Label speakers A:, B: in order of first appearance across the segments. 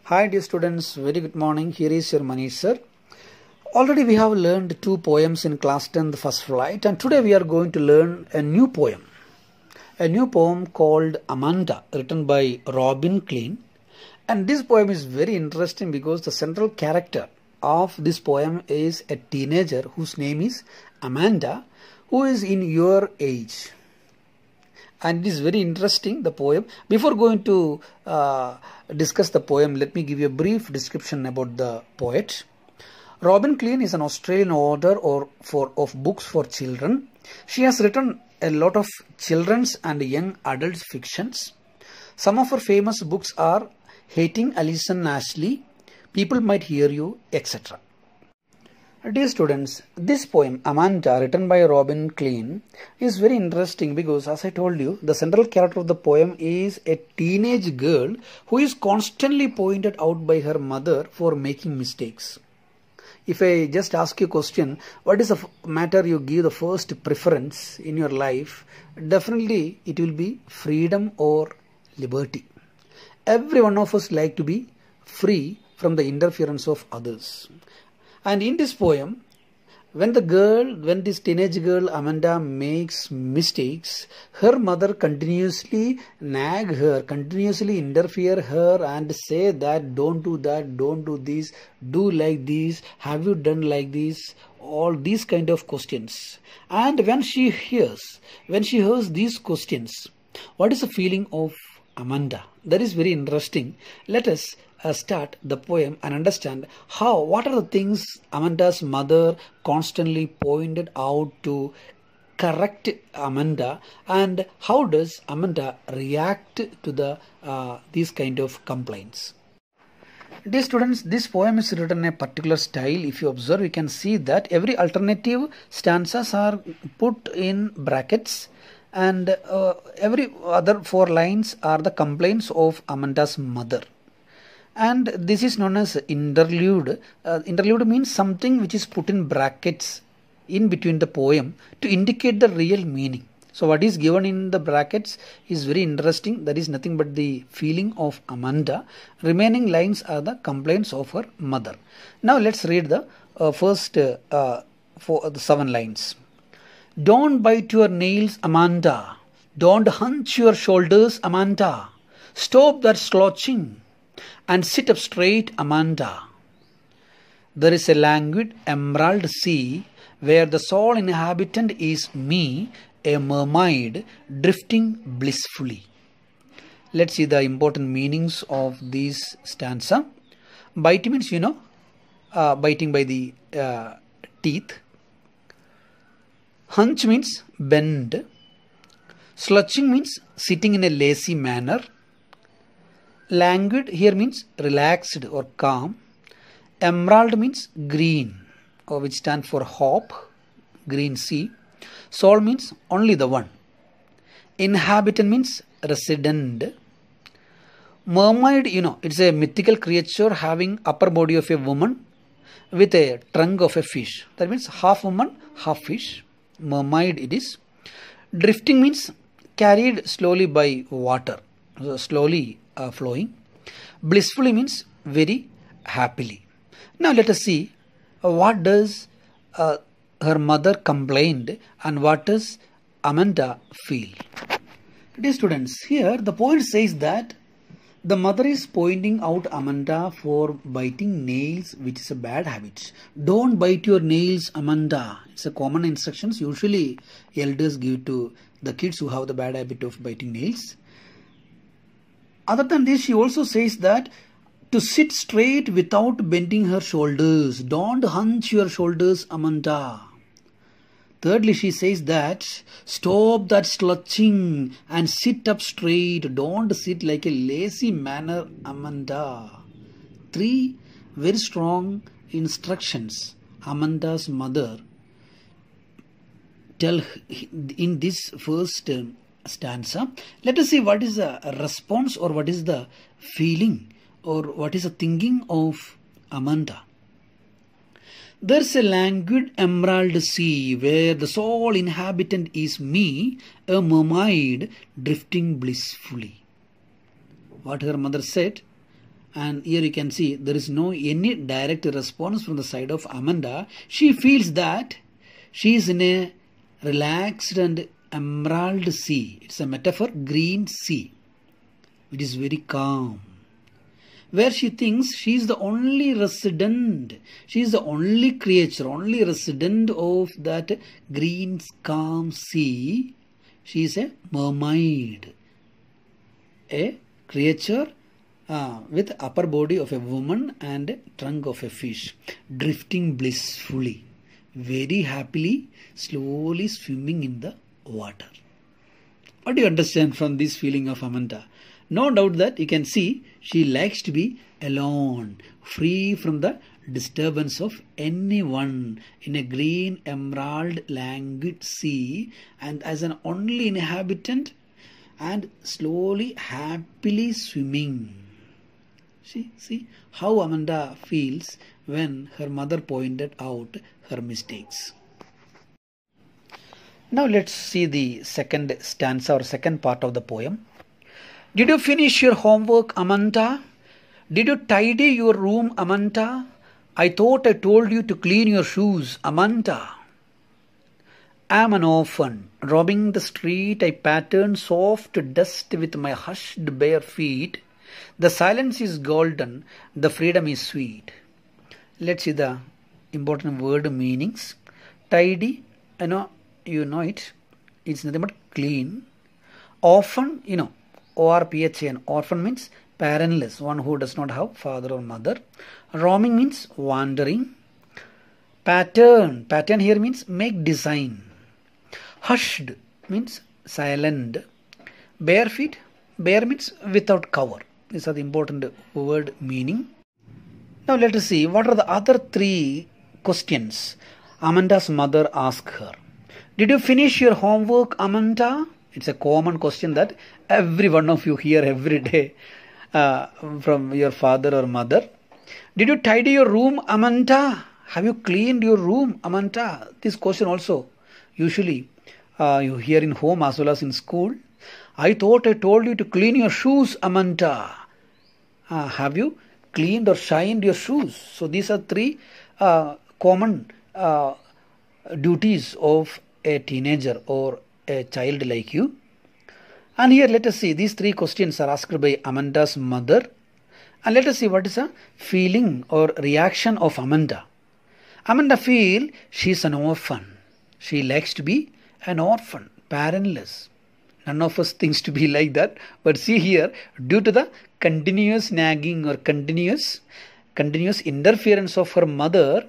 A: Hi dear students, very good morning. Here is your Manish sir. Already we have learned two poems in class 10, the first flight, and today we are going to learn a new poem. A new poem called Amanda, written by Robin Klein. And this poem is very interesting because the central character of this poem is a teenager whose name is Amanda, who is in your age. And it is very interesting, the poem. Before going to discuss the poem, let me give you a brief description about the poet. Robin Klein is an Australian author of books for children. She has written a lot of children's and young adult fictions. Some of her famous books are Hating Alison Ashley, People Might Hear You, etc. Dear students, this poem, Amanda, written by Robin Klein, is very interesting because, as I told you, the central character of the poem is a teenage girl who is constantly pointed out by her mother for making mistakes. If I just ask you a question, what is the matter you give the first preference in your life? Definitely it will be freedom or liberty. Every one of us like to be free from the interference of others. And in this poem, when this teenage girl Amanda makes mistakes, her mother continuously nag her, continuously interfere her and say that don't do that, don't do this, do like this, have you done like this, all these kind of questions. And when she hears these questions, what is the feeling of Amanda? That is very interesting. Let us start the poem and understand what are the things Amanda's mother constantly pointed out to correct Amanda, and how does Amanda react to these kind of complaints. Dear students, this poem is written in a particular style. If you observe, you can see that every alternative stanzas are put in brackets, and every other four lines are the complaints of Amanda's mother. And this is known as interlude. Interlude means something which is put in brackets in between the poem to indicate the real meaning. So what is given in the brackets is very interesting. That is nothing but the feeling of Amanda. Remaining lines are the complaints of her mother. Now let's read the first the 7 lines. Don't bite your nails, Amanda. Don't hunch your shoulders, Amanda. Stop that slouching and sit up straight, Amanda. There is a languid emerald sea where the sole inhabitant is me, a mermaid drifting blissfully. Let's see the important meanings of this stanza. Bite means, biting by the teeth. Hunch means bend. Slouching means sitting in a lazy manner. Languid here means relaxed or calm. Emerald means green, which stands for hope, green sea. Soul means only the one. Inhabitant means resident. Mermaid, it's a mythical creature having upper body of a woman with a trunk of a fish. That means half woman, half fish. Mermaid it is. Drifting means carried slowly by water, slowly flowing. Blissfully means very happily. Now let us see what does her mother complained and what does Amanda feel. Dear students, here the poet says that the mother is pointing out Amanda for biting nails, which is a bad habit. Don't bite your nails, Amanda. It's a common instructions usually elders give to the kids who have the bad habit of biting nails. Other than this, she also says that to sit straight without bending her shoulders. Don't hunch your shoulders, Amanda. Thirdly, she says that stop that slouching and sit up straight. Don't sit like a lazy manner, Amanda. 3 very strong instructions Amanda's mother tell in this first stanza. Let us see what is the response or what is the feeling or what is the thinking of Amanda. There's a languid emerald sea where the sole inhabitant is me, a mermaid drifting blissfully. What her mother said, And here you can see there is no any direct response from the side of Amanda. She feels that she is in a relaxed and emerald sea. It's a metaphor, green sea. It is very calm. Where she thinks she is the only resident. She is the only creature, only resident of that green calm sea. She is a mermaid. A creature with upper body of a woman and trunk of a fish, drifting blissfully, very happily, slowly swimming in the water. What do you understand from this feeling of Amanda? No doubt that you can see she likes to be alone, free from the disturbance of anyone, in a green emerald languid sea, and as an only inhabitant and slowly happily swimming. See how Amanda feels when her mother pointed out her mistakes. Now let's see the second stanza or second part of the poem. Did you finish your homework, Amanda? Did you tidy your room, Amanda? I thought I told you to clean your shoes, Amanda. I am an orphan, roaming the street. I pattern soft dust with my hushed bare feet. The silence is golden, the freedom is sweet. Let's see the important word meanings. Tidy, you know it. It's nothing but clean. Orphan, ORPHAN. Orphan means parentless, one who does not have father or mother. Roaming means wandering. Pattern here means make design. Hushed means silent. Bare feet, bare means without cover. These are the important word meaning. Now let us see what are the other three questions Amanda's mother asked her. Did you finish your homework, Amanda? It's a common question that every one of you hear every day from your father or mother. Did you tidy your room, Amanda? Have you cleaned your room, Amanda? This question also usually you hear in home as well as in school. I thought I told you to clean your shoes, Amanda. Have you cleaned or shined your shoes? So these are three common duties of a teenager or a child like you. And here let us see, these three questions are asked by Amanda's mother. And let us see what is a feeling or reaction of Amanda. Amanda feels she is an orphan. She likes to be an orphan, parentless. None of us thinks to be like that. But see here, due to the continuous nagging or continuous interference of her mother,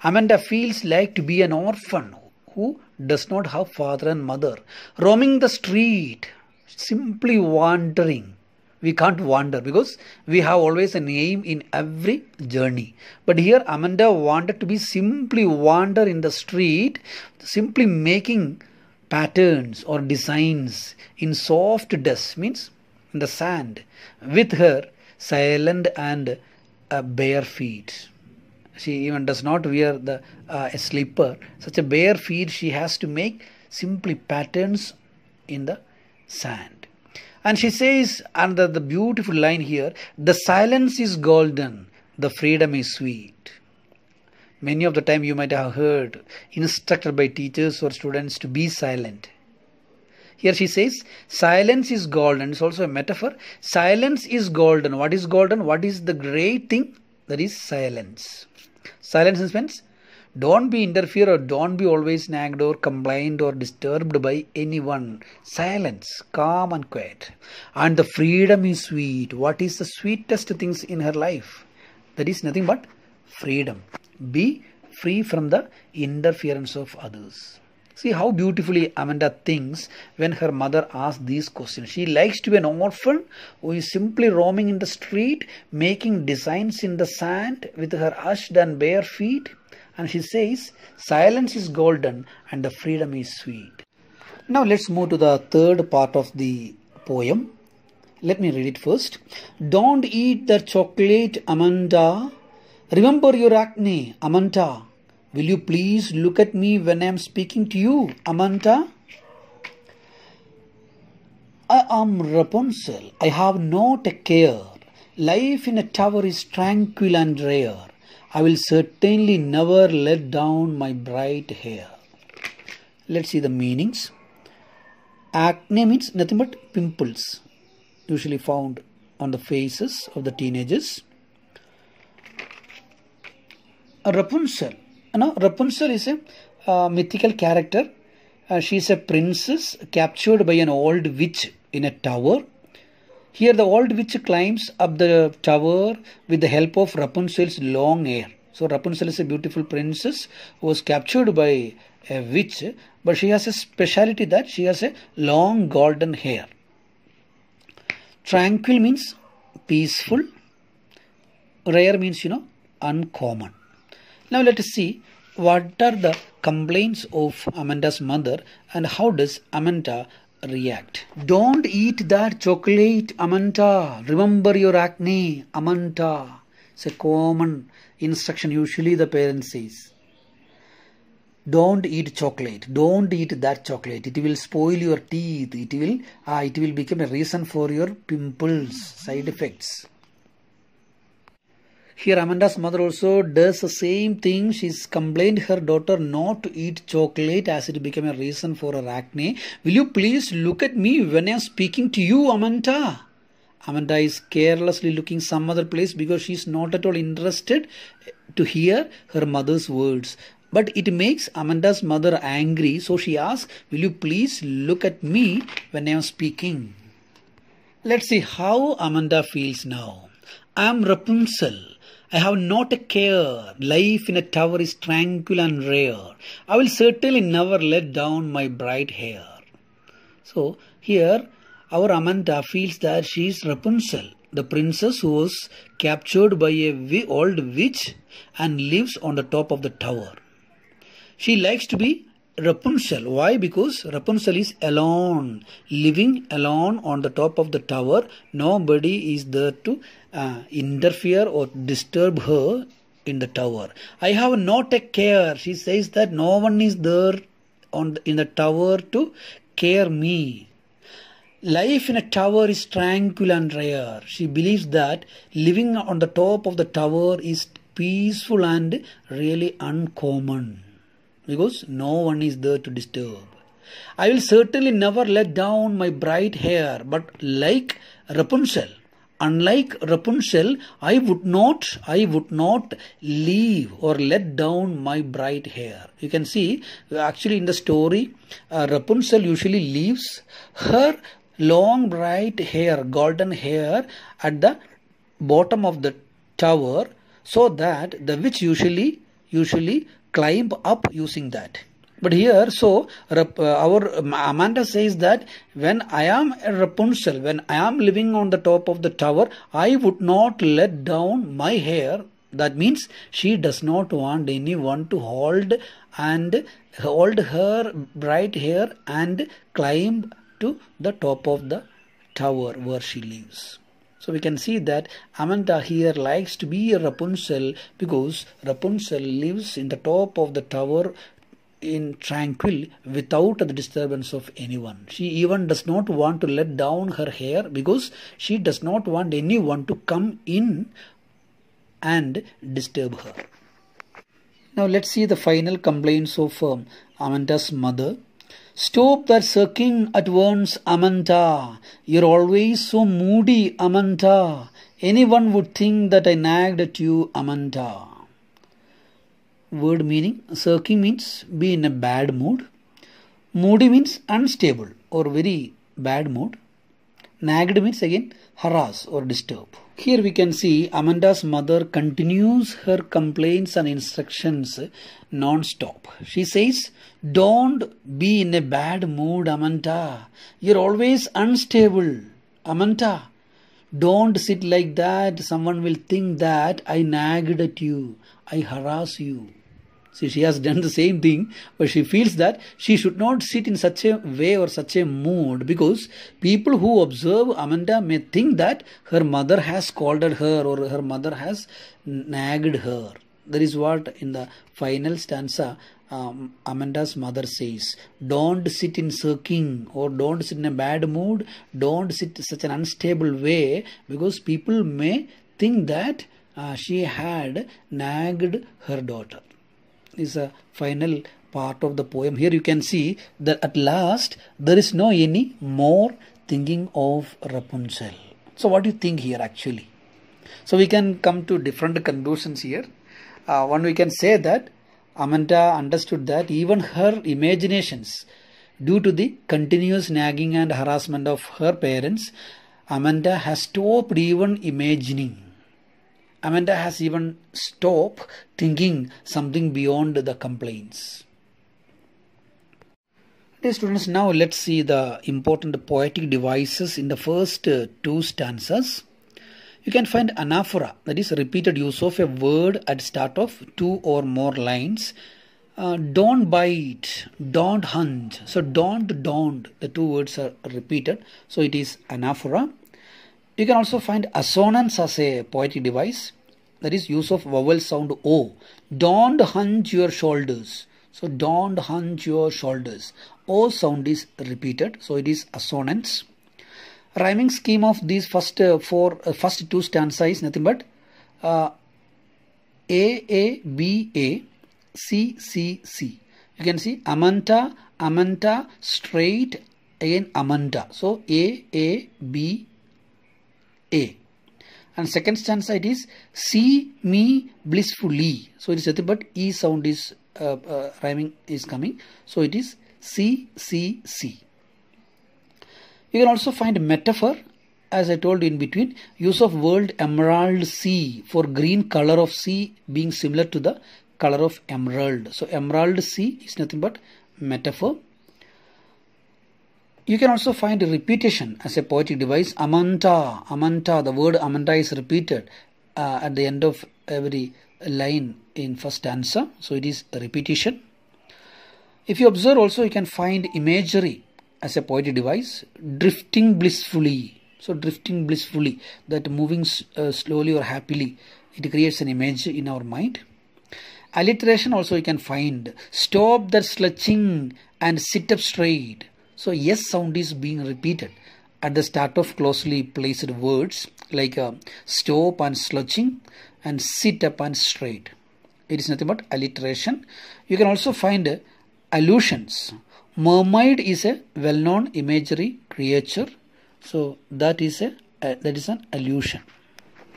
A: Amanda feels like to be an orphan who does not have father and mother. Roaming the street, simply wandering. We can't wander because we have always an aim in every journey. But here Amanda wanted to be simply wander in the street, simply making patterns or designs in soft dust, means in the sand, with her silent and bare feet. She even does not wear a slipper. Such a bare feet she has to make simply patterns in the sand. And she says under the beautiful line here, the silence is golden, the freedom is sweet. Many of the time you might have heard instructed by teachers or students to be silent. Here she says silence is golden. It's also a metaphor. Silence is golden. What is golden? What is the great thing? That is silence. Silence means don't be interfered or don't be always nagged or complained or disturbed by anyone. Silence, calm and quiet. And the freedom is sweet. What is the sweetest things in her life? That is nothing but freedom. Be free from the interference of others. See how beautifully Amanda thinks when her mother asks these questions. She likes to be an orphan who is simply roaming in the street, making designs in the sand with her hushed and bare feet. And she says, silence is golden and the freedom is sweet. Now let's move to the third part of the poem. Let me read it first. Don't eat the chocolate, Amanda. Remember your acne, Amanda. Will you please look at me when I am speaking to you, Amanda? I am Rapunzel. I have not a care. Life in a tower is tranquil and rare. I will certainly never let down my bright hair. Let's see the meanings. Acne means nothing but pimples, usually found on the faces of the teenagers. Rapunzel. Rapunzel is a mythical character. She is a princess captured by an old witch in a tower. Here the old witch climbs up the tower with the help of Rapunzel's long hair. So Rapunzel is a beautiful princess who was captured by a witch, but she has a speciality that she has a long golden hair. Tranquil means peaceful. Rare means, uncommon. Now let us see what are the complaints of Amanda's mother and how does Amanda react. Don't eat that chocolate, Amanda. Remember your acne, Amanda. It's a common instruction usually the parent says. Don't eat chocolate. Don't eat that chocolate. It will spoil your teeth. It will become a reason for your pimples, side effects. Here Amanda's mother also does the same thing. She's complained her daughter not to eat chocolate as it became a reason for her acne. Will you please look at me when I am speaking to you, Amanda? Amanda is carelessly looking some other place because she is not at all interested to hear her mother's words. But it makes Amanda's mother angry, so she asks, will you please look at me when I am speaking? Let's see how Amanda feels now. I am Rapunzel. I have not a care. Life in a tower is tranquil and rare. I will certainly never let down my bright hair. So here our Amanda feels that she is Rapunzel, the princess who was captured by a old witch and lives on the top of the tower. She likes to be Rapunzel. Why? Because Rapunzel is alone, living alone on the top of the tower. Nobody is there to interfere or disturb her in the tower. I have not a care. She says that no one is there in the tower to care me. Life in a tower is tranquil and rare. She believes that living on the top of the tower is peaceful and really uncommon, because no one is there to disturb. I will certainly never let down my bright hair, but unlike Rapunzel, I would not leave or let down my bright hair. You can see, actually in the story, Rapunzel usually leaves her long bright hair, golden hair at the bottom of the tower, so that the witch usually climb up using that. But here, so our Amanda says that when I am a Rapunzel, when I am living on the top of the tower, I would not let down my hair. That means she does not want anyone to hold her bright hair and climb to the top of the tower where she lives. So we can see that Amanda here likes to be a Rapunzel because Rapunzel lives in the top of the tower in tranquil without the disturbance of anyone. She even does not want to let down her hair because she does not want anyone to come in and disturb her. Now let's see the final complaints of Amanda's mother. Stop that sulking at once, Amanda. You're always so moody, Amanda. Anyone would think that I nagged at you, Amanda. Word meaning. Sulking means be in a bad mood. Moody means unstable or very bad mood. Nagged means again harass or disturb. Here we can see Amanda's mother continues her complaints and instructions non-stop. She says, don't be in a bad mood, Amanda. You're always unstable, Amanda. Don't sit like that. Someone will think that I nagged at you. I harass you. See, she has done the same thing, but she feels that she should not sit in such a way or such a mood because people who observe Amanda may think that her mother has scolded her or her mother has nagged her. That is what in the final stanza Amanda's mother says, don't sit in sulking, or don't sit in a bad mood, don't sit in such an unstable way, because people may think that she had nagged her daughter. This is a final part of the poem. Here you can see that at last there is no any more thinking of Rapunzel. So what do you think here actually? So we can come to different conclusions here. One, we can say that Amanda understood that even her imaginations, due to the continuous nagging and harassment of her parents, Amanda has stopped even imagining. Amanda has even stopped thinking something beyond the complaints. Okay, students, now let's see the important poetic devices in the first two stanzas. You can find anaphora, that is repeated use of a word at start of two or more lines. Don't bite, don't hunt. So don't, the two words are repeated. So it is anaphora. You can also find assonance as a poetic device. That is use of vowel sound O. Don't hunch your shoulders. So don't hunch your shoulders. O sound is repeated. So it is assonance. Rhyming scheme of these first two stanzas is nothing but A, B, A, C, C, C. You can see Amanta, straight, again Amanta. So A, B, A. And second stanza it is see me blissfully. So it is nothing but E sound is rhyming is coming. So it is C, C, C. You can also find metaphor, as I told in between, use of word emerald sea for green color of sea being similar to the color of emerald. So emerald sea is nothing but metaphor. You can also find repetition as a poetic device. Amanta, the word Amanta is repeated at the end of every line in first stanza. So it is a repetition. If you observe also, you can find imagery as a poetic device. Drifting blissfully. So drifting blissfully, that moving slowly or happily, it creates an image in our mind. Alliteration also you can find. Stop that slouching and sit up straight. So yes sound is being repeated at the start of closely placed words like stop and slouching and sit up and straight. It is nothing but alliteration. You can also find allusions. Mermaid is a well-known imagery creature. So that is an allusion.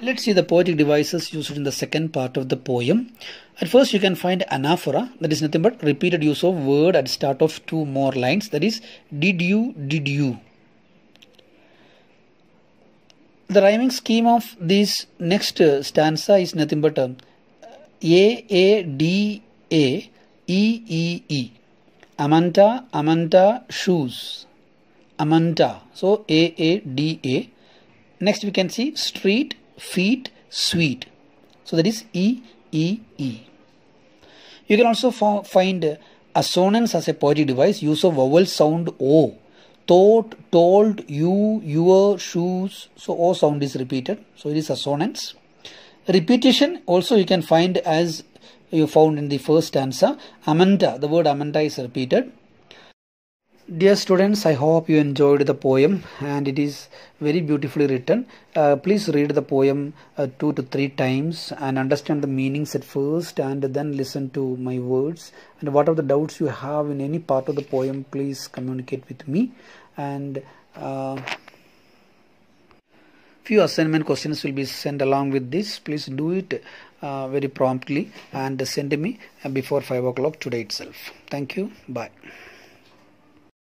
A: Let's see the poetic devices used in the second part of the poem. At first you can find anaphora, that is nothing but repeated use of word at start of two more lines, that is did you. The rhyming scheme of this next stanza is nothing but A, D, A, E, E. Amanta, shoes. Amanta. So A, D, A. Next we can see street, feet, sweet. So that is E, E, E. You can also find assonance as a poetic device, use of vowel sound O. Thought, told, you, your, shoes. So O sound is repeated. So it is assonance. Repetition also you can find as you found in the first stanza. Amanta, the word Amanta is repeated. Dear students, I hope you enjoyed the poem and it is very beautifully written. Please read the poem 2 to 3 times and understand the meanings at first and then listen to my words. And what are the doubts you have in any part of the poem, please communicate with me. And few assignment questions will be sent along with this. Please do it very promptly and send me before 5 o'clock today itself. Thank you. Bye.